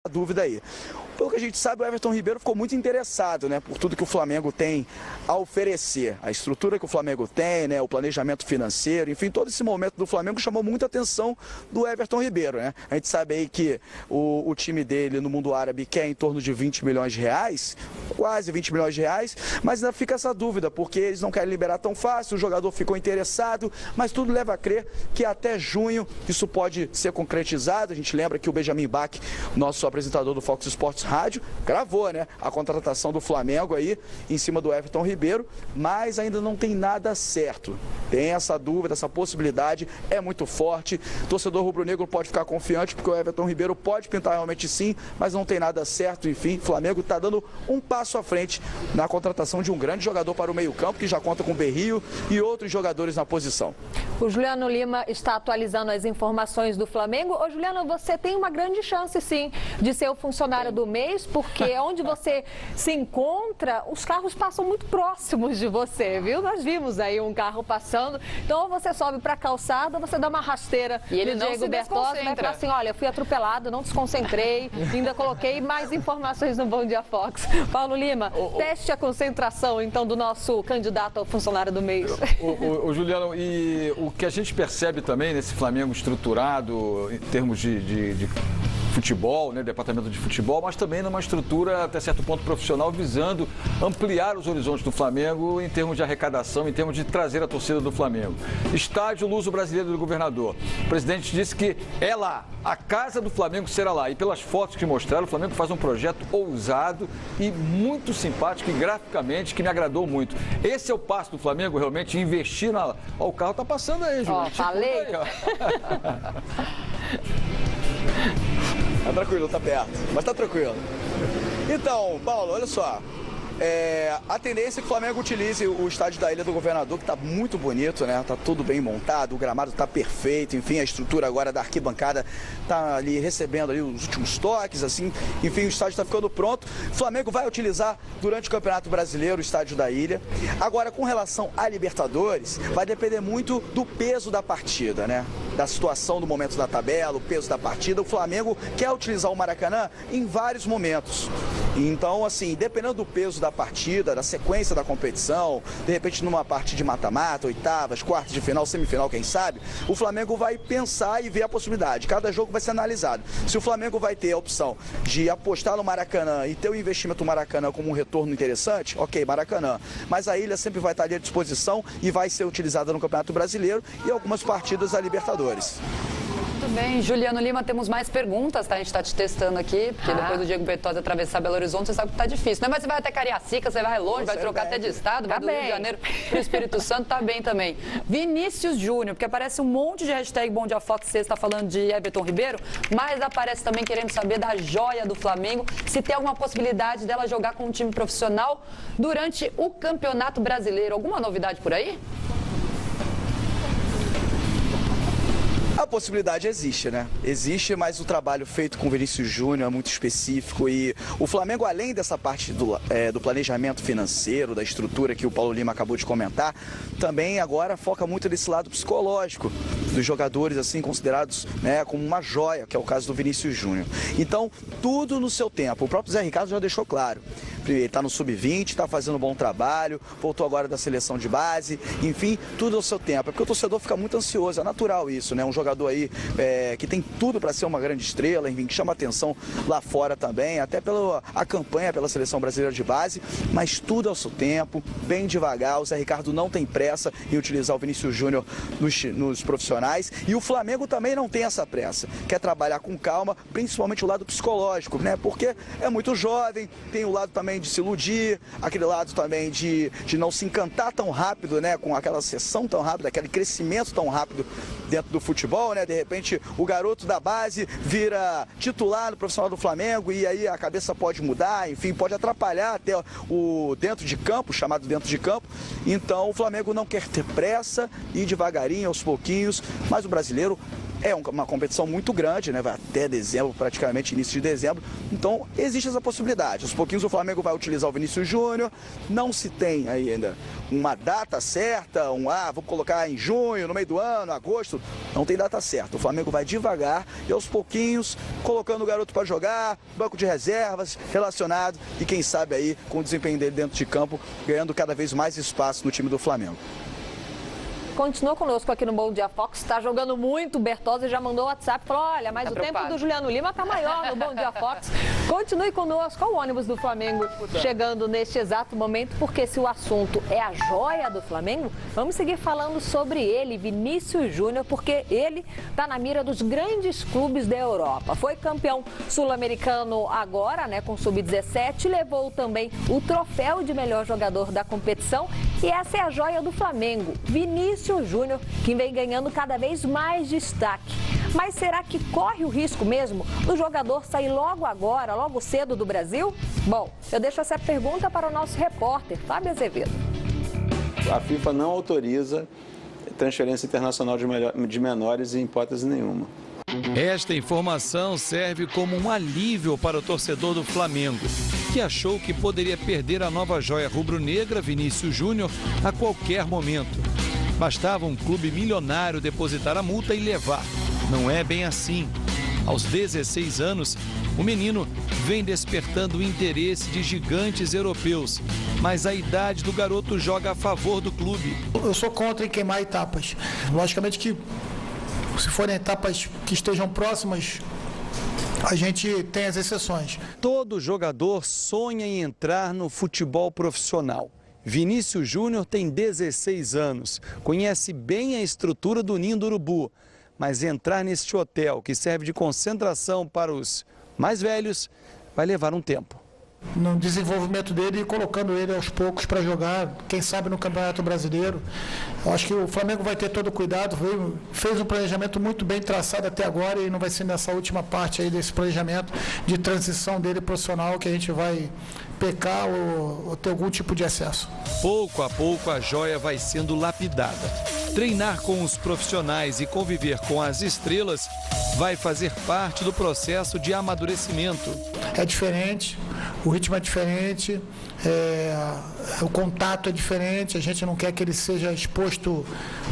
dúvida aí. Pelo que a gente sabe, o Everton Ribeiro ficou muito interessado, né, por tudo que o Flamengo tem a oferecer, a estrutura que o Flamengo tem, né, o planejamento financeiro, enfim, todo esse momento do Flamengo chamou muita atenção do Everton Ribeiro, né? A gente sabe aí que o time dele no mundo árabe quer em torno de 20 milhões de reais, quase 20 milhões de reais, mas ainda fica essa dúvida, porque eles não querem liberar tão fácil, o jogador ficou interessado, mas tudo leva a crer que até junho isso pode ser concretizado. A gente lembra que o Benjamin Bach, nosso apresentador do Fox Sports Rádio, gravou, né, a contratação do Flamengo aí em cima do Everton Ribeiro, mas ainda não tem nada certo. Tem essa dúvida, essa possibilidade é muito forte. Torcedor rubro-negro pode ficar confiante porque o Everton Ribeiro pode pintar realmente sim, mas não tem nada certo. Enfim, o Flamengo está dando um passo à frente na contratação de um grande jogador para o meio-campo, que já conta com Berrio e outros jogadores na posição. O Juliano Lima está atualizando as informações do Flamengo. Ô, Juliano, você tem uma grande chance sim de ser o funcionário do mês, porque onde você se encontra, os carros passam muito próximos de você, viu? Nós vimos aí um carro passando, então ou você sobe para a calçada, ou você dá uma rasteira. E ele no Diego Bertozzi vai falar assim, olha, eu fui atropelado, não desconcentrei, ainda coloquei mais informações no Bom Dia Fox. Paulo Lima, teste a concentração então do nosso candidato ao funcionário do mês. O Juliano, e o que a gente percebe também nesse Flamengo estruturado em termos de futebol, né, departamento de futebol, mas também numa estrutura até certo ponto profissional, visando ampliar os horizontes do Flamengo em termos de arrecadação, em termos de trazer a torcida do Flamengo. Estádio Luso Brasileiro do Governador. O presidente disse que é lá, a casa do Flamengo será lá. E pelas fotos que mostraram, o Flamengo faz um projeto ousado e muito simpático e graficamente que me agradou muito. Esse é o passo do Flamengo, realmente, investir na... Ó, o carro tá passando aí, Júlio. Ó, falei. Aí, ó. Tá tranquilo, tá perto, mas tá tranquilo. Então, Paulo, olha só. A tendência é que o Flamengo utilize o estádio da Ilha do Governador, que está muito bonito, né? Tá tudo bem montado, o gramado está perfeito, enfim, a estrutura agora da arquibancada está ali recebendo ali os últimos toques, assim, enfim, o estádio está ficando pronto. O Flamengo vai utilizar durante o Campeonato Brasileiro o estádio da Ilha. Agora, com relação a Libertadores, vai depender muito do peso da partida, né? Da situação do momento da tabela, o peso da partida. O Flamengo quer utilizar o Maracanã em vários momentos. Então, assim, dependendo do peso da partida, da sequência da competição, de repente numa parte de mata-mata, oitavas, quartas de final, semifinal, quem sabe, o Flamengo vai pensar e ver a possibilidade. Cada jogo vai ser analisado. Se o Flamengo vai ter a opção de apostar no Maracanã e ter o investimento no Maracanã como um retorno interessante, ok, Maracanã. Mas a Ilha sempre vai estar ali à disposição e vai ser utilizada no Campeonato Brasileiro e algumas partidas da Libertadores. Muito bem, Juliano Lima, temos mais perguntas, tá? A gente está te testando aqui, porque depois do Diego Bertozzi atravessar Belo Horizonte, você sabe que tá difícil, né? Mas você vai até Cariacica, você vai longe, vai trocar até de estado, vai do Rio de Janeiro pro Espírito Santo, tá bem também. Vinícius Júnior, porque aparece um monte de hashtag Bom Dia Fox, você está falando de Everton Ribeiro, mas aparece também querendo saber da joia do Flamengo, se tem alguma possibilidade dela jogar com um time profissional durante o Campeonato Brasileiro. Alguma novidade por aí? A possibilidade existe, né? Existe, mas o trabalho feito com o Vinícius Júnior é muito específico e o Flamengo, além dessa parte do planejamento financeiro, da estrutura que o Paulo Lima acabou de comentar, também agora foca muito nesse lado psicológico dos jogadores, assim, considerados, né, como uma joia, que é o caso do Vinícius Júnior. Então, tudo no seu tempo. O próprio Zé Ricardo já deixou claro. Ele está no sub-20, está fazendo um bom trabalho, voltou agora da seleção de base, enfim, tudo ao seu tempo. É porque o torcedor fica muito ansioso, é natural isso, né? Um jogador aí que tem tudo para ser uma grande estrela, enfim, que chama atenção lá fora também, até pela a campanha pela seleção brasileira de base, mas tudo ao seu tempo, bem devagar. O Zé Ricardo não tem pressa em utilizar o Vinícius Júnior nos profissionais e o Flamengo também não tem essa pressa, quer trabalhar com calma, principalmente o lado psicológico, né? Porque é muito jovem, tem o lado também de se iludir, aquele lado também de não se encantar tão rápido, né, com aquela sessão tão rápida, aquele crescimento tão rápido dentro do futebol, né? De repente o garoto da base vira titular no profissional do Flamengo e aí a cabeça pode mudar, enfim, pode atrapalhar até o dentro de campo, chamado dentro de campo. Então o Flamengo não quer ter pressa, ir devagarinho, aos pouquinhos, mas o brasileiro é uma competição muito grande, né? Vai até dezembro, praticamente início de dezembro. Então, existe essa possibilidade. Aos pouquinhos o Flamengo vai utilizar o Vinícius Júnior. Não se tem ainda uma data certa, vou colocar em junho, no meio do ano, agosto. Não tem data certa. O Flamengo vai devagar e aos pouquinhos colocando o garoto para jogar, banco de reservas, relacionado e quem sabe aí com o desempenho dele dentro de campo, ganhando cada vez mais espaço no time do Flamengo. Continua conosco aqui no Bom Dia Fox, está jogando muito, o Bertozzi já mandou o WhatsApp, falou, olha, mas o tempo do Juliano Lima está maior no Bom Dia Fox. Continue conosco, o ônibus do Flamengo chegando neste exato momento, porque se o assunto é a joia do Flamengo, vamos seguir falando sobre ele, Vinícius Júnior, porque ele está na mira dos grandes clubes da Europa. Foi campeão sul-americano agora, né, com sub-17, levou também o troféu de melhor jogador da competição e essa é a joia do Flamengo, Vinícius Júnior, que vem ganhando cada vez mais destaque. Mas será que corre o risco mesmo do jogador sair logo agora, logo cedo do Brasil? Bom, eu deixo essa pergunta para o nosso repórter, Fábio Azevedo. A FIFA não autoriza transferência internacional de menores em hipótese nenhuma. Esta informação serve como um alívio para o torcedor do Flamengo, que achou que poderia perder a nova joia rubro-negra, Vinícius Júnior, a qualquer momento. Bastava um clube milionário depositar a multa e levar. Não é bem assim. Aos 16 anos, o menino vem despertando o interesse de gigantes europeus, mas a idade do garoto joga a favor do clube. Eu sou contra em queimar etapas. Logicamente que, se forem etapas que estejam próximas, a gente tem as exceções. Todo jogador sonha em entrar no futebol profissional. Vinícius Júnior tem 16 anos, conhece bem a estrutura do Ninho do Urubu, mas entrar neste hotel que serve de concentração para os mais velhos vai levar um tempo. No desenvolvimento dele e colocando ele aos poucos para jogar, quem sabe no Campeonato Brasileiro. Eu acho que o Flamengo vai ter todo o cuidado, fez um planejamento muito bem traçado até agora e não vai ser nessa última parte aí desse planejamento de transição dele profissional que a gente vai pecar ou ter algum tipo de excesso. Pouco a pouco a joia vai sendo lapidada. Treinar com os profissionais e conviver com as estrelas vai fazer parte do processo de amadurecimento. É diferente, o ritmo é diferente, o contato é diferente, a gente não quer que ele seja exposto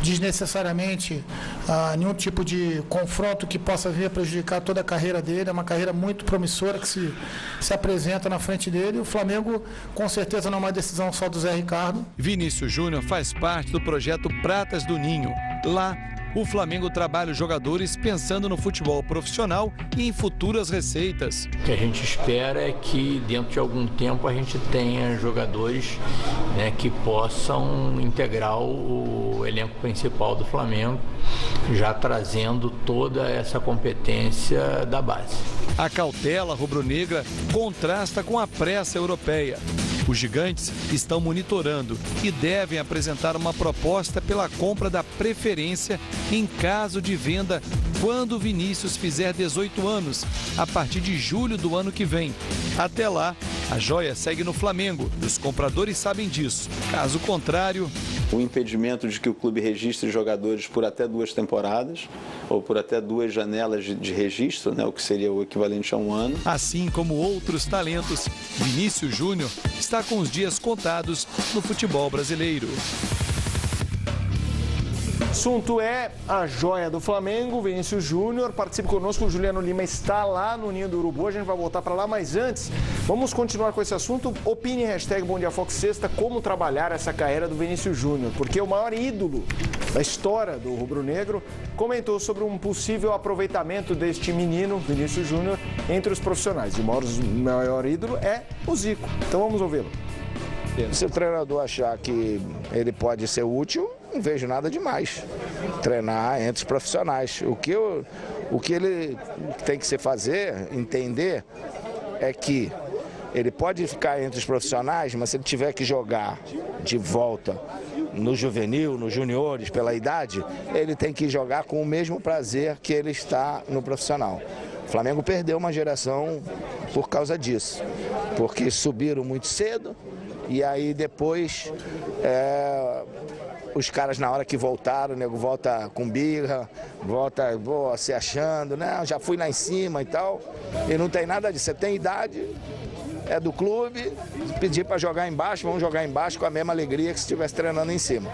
desnecessariamente a nenhum tipo de confronto que possa vir a prejudicar toda a carreira dele. É uma carreira muito promissora que se apresenta na frente dele. O Flamengo, com certeza, não é uma decisão só do Zé Ricardo. Vinícius Júnior faz parte do projeto Pratas do Ninho. Lá, o Flamengo trabalha os jogadores pensando no futebol profissional e em futuras receitas. O que a gente espera é que dentro de algum tempo a gente tenha jogadores, né, que possam integrar o elenco principal do Flamengo, já trazendo toda essa competência da base. A cautela rubro-negra contrasta com a pressa europeia. Os gigantes estão monitorando e devem apresentar uma proposta pela compra da preferência em caso de venda quando Vinícius fizer 18 anos, a partir de julho do ano que vem. Até lá, a joia segue no Flamengo e os compradores sabem disso. Caso contrário... O impedimento de que o clube registre jogadores por até 2 temporadas ou por até 2 janelas de registro, né, o que seria o equivalente a 1 ano. Assim como outros talentos, Vinícius Júnior está com os dias contados no futebol brasileiro. O assunto é a joia do Flamengo, Vinícius Júnior. Participe conosco, o Juliano Lima está lá no Ninho do Urubu, a gente vai voltar para lá, mas antes, vamos continuar com esse assunto. Opine, hashtag Bom Dia Fox Sexta, como trabalhar essa carreira do Vinícius Júnior, porque o maior ídolo da história do rubro-negro comentou sobre um possível aproveitamento deste menino, Vinícius Júnior, entre os profissionais. E o maior ídolo é o Zico. Então vamos ouvi-lo. Se o treinador achar que ele pode ser útil, não vejo nada demais. Treinar entre os profissionais. O que ele tem que se fazer, entender, é que ele pode ficar entre os profissionais, mas se ele tiver que jogar de volta no juvenil, nos juniores, pela idade, ele tem que jogar com o mesmo prazer que ele está no profissional. O Flamengo perdeu uma geração por causa disso, porque subiram muito cedo e aí depois os caras na hora que voltaram, o nego volta com birra, volta se achando, né? Já fui lá em cima e tal. E não tem nada disso. Você tem idade, é do clube, pedir para jogar embaixo, vamos jogar embaixo com a mesma alegria que se estivesse treinando em cima.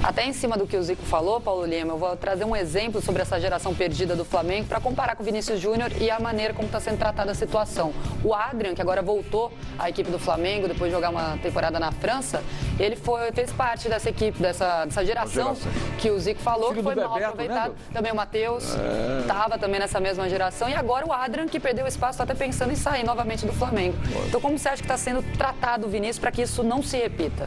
Até em cima do que o Zico falou, Paulo Lima, eu vou trazer um exemplo sobre essa geração perdida do Flamengo para comparar com o Vinícius Júnior e a maneira como está sendo tratada a situação. O Adrian, que agora voltou à equipe do Flamengo depois de jogar uma temporada na França, ele fez parte dessa equipe, dessa geração que o Zico falou, que foi mal aproveitado. Né? Também o Matheus estava também nessa mesma geração. E agora o Adrian, que perdeu espaço, está até pensando em sair novamente do Flamengo. Então como você acha que está sendo tratado o Vinícius para que isso não se repita?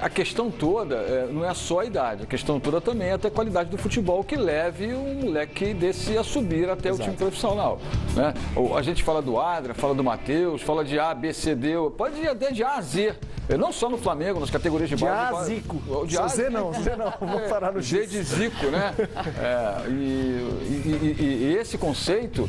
A questão toda não é só a idade. A questão toda também é até a qualidade do futebol que leve um moleque desse a subir até o time profissional. Né? A gente fala do Adrian, fala do Matheus, fala de A, B, C, D, pode ir até de A a Z. Não só no Flamengo, nas categorias de base. De A, Zico. De A, Z não, vou parar no G de Zico, né? E esse conceito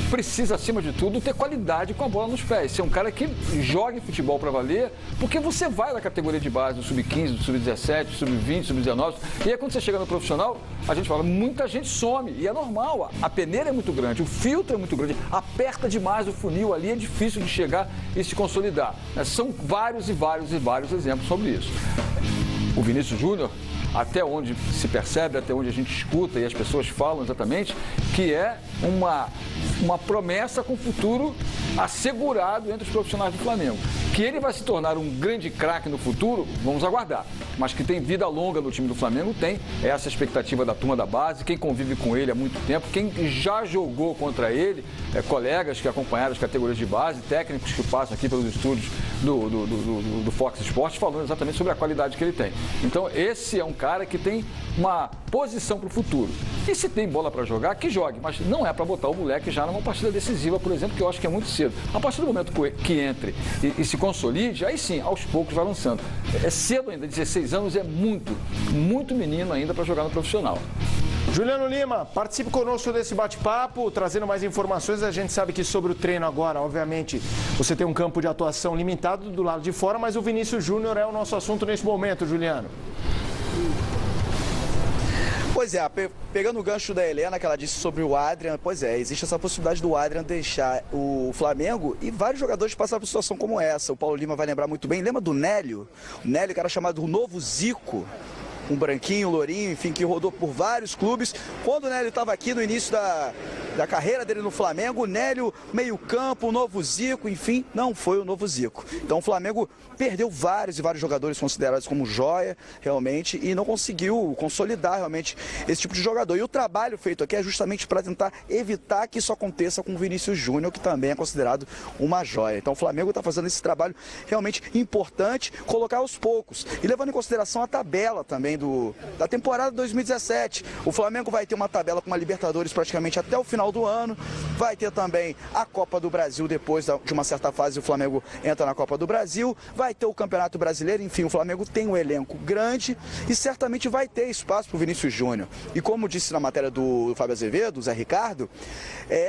precisa, acima de tudo, ter qualidade com a bola nos pés. Ser um cara que jogue futebol para valer, porque você vai na categoria de base do sub-15, do sub-17, do sub-20, sub-19, e aí quando você chega no profissional, a gente fala, muita gente some, e é normal, a peneira é muito grande, o filtro é muito grande, aperta demais o funil ali, é difícil de chegar e se consolidar. São vários e vários e vários exemplos sobre isso. O Vinícius Júnior, até onde se percebe, até onde a gente escuta e as pessoas falam exatamente, que é uma promessa com futuro assegurado entre os profissionais do Flamengo. Que ele vai se tornar um grande craque no futuro, vamos aguardar. Mas que tem vida longa no time do Flamengo, tem essa expectativa da turma da base, quem convive com ele há muito tempo, quem já jogou contra ele, colegas que acompanharam as categorias de base, técnicos que passam aqui pelos estúdios do Fox Sports, falando exatamente sobre a qualidade que ele tem. Então, esse é um cara que tem uma posição para o futuro. E se tem bola para jogar, que jogue, mas não é para botar o moleque já numa partida decisiva, por exemplo, que eu acho que é muito cedo. A partir do momento que entre e se consolide, aí sim, aos poucos vai lançando. É cedo ainda, 16 anos é muito menino ainda para jogar no profissional. Juliano Lima, participe conosco desse bate-papo, trazendo mais informações. A gente sabe que sobre o treino agora, obviamente, você tem um campo de atuação limitado do lado de fora, mas o Vinícius Júnior é o nosso assunto nesse momento, Juliano. Pois é, pegando o gancho da Helena, que ela disse sobre o Adrian, pois é, existe essa possibilidade do Adrian deixar o Flamengo e vários jogadores passaram por situação como essa. O Paulo Lima vai lembrar muito bem. Lembra do Nélio? O Nélio, que era chamado o novo Zico. Um branquinho, um lourinho, enfim, que rodou por vários clubes. Quando o Nélio estava aqui no início da carreira dele no Flamengo, o Nélio, meio campo, o novo Zico, enfim, não foi o novo Zico. Então o Flamengo perdeu vários e vários jogadores considerados como joia, realmente, e não conseguiu consolidar realmente esse tipo de jogador. E o trabalho feito aqui é justamente para tentar evitar que isso aconteça com o Vinícius Júnior, que também é considerado uma joia. Então o Flamengo está fazendo esse trabalho realmente importante, colocar aos poucos. E levando em consideração a tabela também da temporada 2017. O Flamengo vai ter uma tabela com uma Libertadores praticamente até o final do ano. Vai ter também a Copa do Brasil depois de uma certa fase o Flamengo entra na Copa do Brasil. Vai ter o Campeonato Brasileiro. Enfim, o Flamengo tem um elenco grande e certamente vai ter espaço para o Vinícius Júnior. E como disse na matéria do Fábio Azevedo, do Zé Ricardo,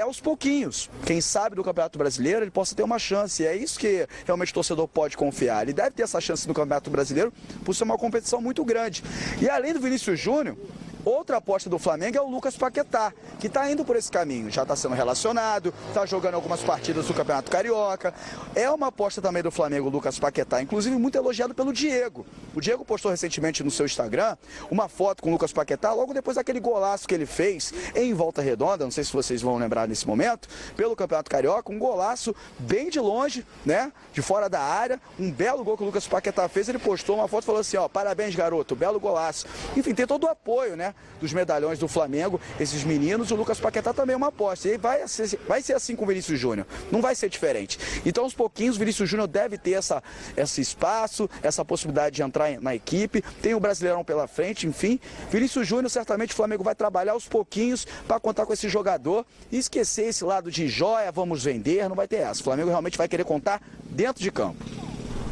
aos pouquinhos. Quem sabe do Campeonato Brasileiro ele possa ter uma chance. É isso que realmente o torcedor pode confiar. Ele deve ter essa chance no Campeonato Brasileiro por ser uma competição muito grande. E além do Vinícius Júnior, outra aposta do Flamengo é o Lucas Paquetá, que está indo por esse caminho. Já está sendo relacionado, está jogando algumas partidas do Campeonato Carioca. É uma aposta também do Flamengo, o Lucas Paquetá, inclusive muito elogiado pelo Diego. O Diego postou recentemente no seu Instagram uma foto com o Lucas Paquetá, logo depois daquele golaço que ele fez em Volta Redonda, não sei se vocês vão lembrar nesse momento, pelo Campeonato Carioca, um golaço bem de longe, né, de fora da área, um belo gol que o Lucas Paquetá fez. Ele postou uma foto e falou assim, parabéns garoto, belo golaço. Enfim, tem todo o apoio, né, dos medalhões do Flamengo, esses meninos. O Lucas Paquetá também é uma aposta. E vai ser assim com o Vinícius Júnior. Não vai ser diferente. Então, aos pouquinhos, o Vinícius Júnior deve ter esse espaço, essa possibilidade de entrar na equipe. Tem o Brasileirão pela frente, enfim. Vinícius Júnior, certamente o Flamengo vai trabalhar aos pouquinhos para contar com esse jogador e esquecer esse lado de joia, vamos vender, não vai ter essa. O Flamengo realmente vai querer contar dentro de campo.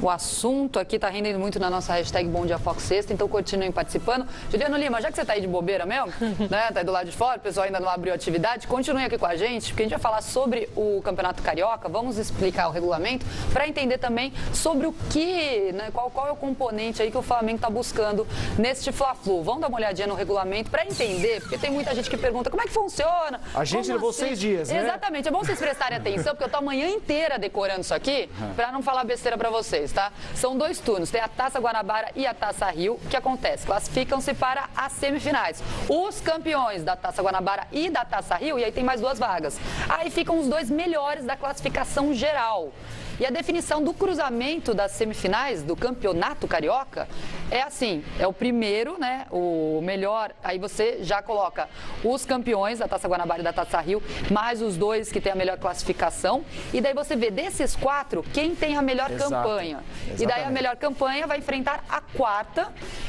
O assunto aqui está rendendo muito na nossa hashtag Bom Dia Fox Sexta, então continuem participando. Juliano Lima, já que você está aí de bobeira mesmo, né? Está aí do lado de fora, o pessoal ainda não abriu atividade, continue aqui com a gente, porque a gente vai falar sobre o Campeonato Carioca, vamos explicar o regulamento para entender também sobre o que, né? Qual é o componente aí que o Flamengo está buscando neste Fla-Flu. Vamos dar uma olhadinha no regulamento para entender, porque tem muita gente que pergunta como é que funciona. A gente levou 6 dias, né? Exatamente, é bom vocês prestarem atenção, porque eu tô a manhã inteira decorando isso aqui para não falar besteira para vocês, tá? São 2 turnos, tem a Taça Guanabara e a Taça Rio. O que acontece? Classificam-se para as semifinais. Os campeões da Taça Guanabara e da Taça Rio, e aí tem mais 2 vagas. Aí ficam os 2 melhores da classificação geral. E a definição do cruzamento das semifinais do Campeonato Carioca é assim, é o primeiro, né, o melhor, aí você já coloca os campeões da Taça Guanabara e da Taça Rio, mais os 2 que tem a melhor classificação, e daí você vê desses 4, quem tem a melhor campanha. Exatamente. E daí a melhor campanha vai enfrentar a 4ª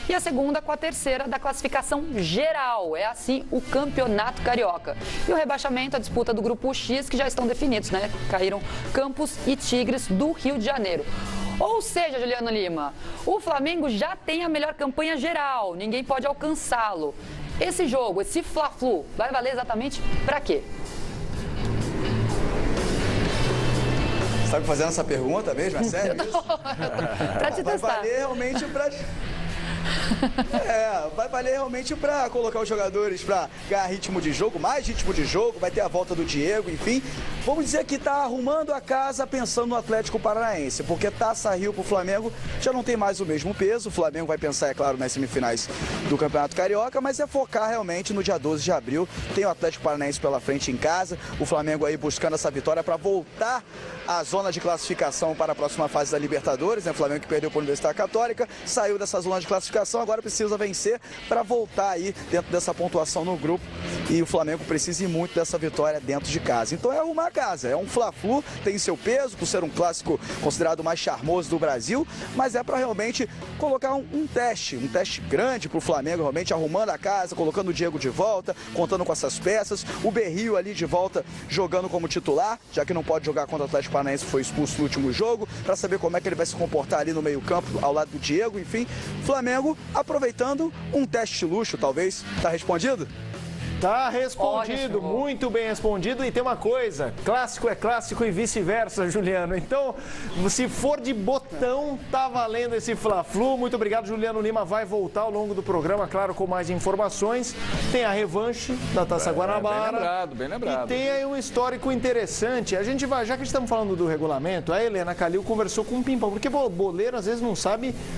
e a 2ª com a 3ª da classificação geral. É assim o Campeonato Carioca. E o rebaixamento, a disputa do Grupo X, que já estão definidos, né? Caíram Campos e Tigres do Rio de Janeiro. Ou seja, Juliano Lima, o Flamengo já tem a melhor campanha geral, ninguém pode alcançá-lo. Esse jogo, esse Fla-Flu, vai valer exatamente para quê? Você está fazendo essa pergunta mesmo? É sério isso? Para te testar. Vai valer realmente para... vai valer realmente para colocar os jogadores para ganhar ritmo de jogo, mais ritmo de jogo, vai ter a volta do Diego, enfim. Vamos dizer que está arrumando a casa pensando no Atlético Paranaense, porque Taça Rio para o Flamengo já não tem mais o mesmo peso. O Flamengo vai pensar, é claro, nas semifinais do Campeonato Carioca, mas é focar realmente no dia 12 de abril. Tem o Atlético Paranaense pela frente em casa, o Flamengo aí buscando essa vitória para voltar à zona de classificação para a próxima fase da Libertadores, né? O Flamengo que perdeu para a Universidade Católica, saiu dessa zona de classificação, agora precisa vencer para voltar aí dentro dessa pontuação no grupo, e o Flamengo precisa ir muito dessa vitória dentro de casa. Então é arrumar a casa, é um Fla-Flu, tem seu peso por ser um clássico considerado mais charmoso do Brasil, mas é para realmente colocar um teste grande para o Flamengo, realmente arrumando a casa, colocando o Diego de volta, contando com essas peças, o Berrio ali de volta jogando como titular, já que não pode jogar contra o Atlético Paranaense, foi expulso no último jogo, para saber como é que ele vai se comportar ali no meio-campo, ao lado do Diego, enfim. Flamengo aproveitando um teste luxo, talvez. Tá respondido? Tá respondido, muito bem respondido. E tem uma coisa, clássico é clássico e vice-versa, Juliano. Então, se for de botão, tá valendo esse Fla-Flu. Muito obrigado, Juliano Lima vai voltar ao longo do programa, claro, com mais informações. Tem a revanche da Taça Guanabara. Bem lembrado. E tem aí um histórico interessante. A gente vai, já que estamos falando do regulamento, a Helena Calil conversou com o Pimpão, porque o boleiro às vezes não sabe